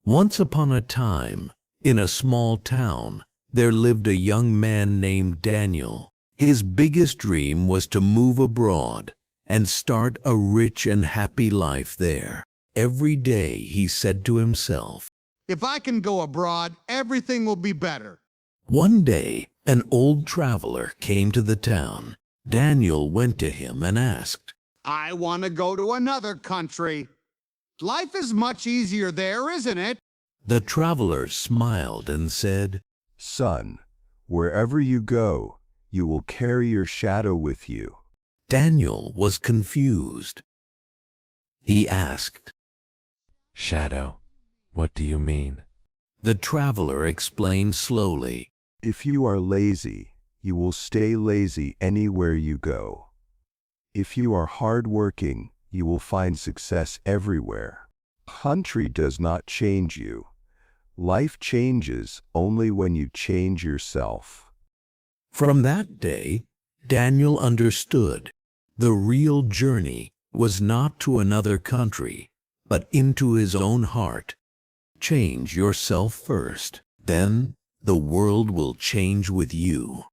Once upon a time, in a small town, there lived a young man named Daniel. His biggest dream was to move abroad and start a rich and happy life there. Every day he said to himself, If I can go abroad, everything will be better. One day, an old traveler came to the town. Daniel went to him and asked, I want to go to another country. Life is much easier there, isn't it? The traveler smiled and said, Son, wherever you go, you will carry your shadow with you. Daniel was confused. He asked, Shadow, what do you mean? The traveler explained slowly, If you are lazy, you will stay lazy anywhere you go. If you are hardworking, you will find success everywhere. Country does not change you. Life changes only when you change yourself. From that day, Daniel understood the real journey was not to another country, but into his own heart. Change yourself first, then the world will change with you.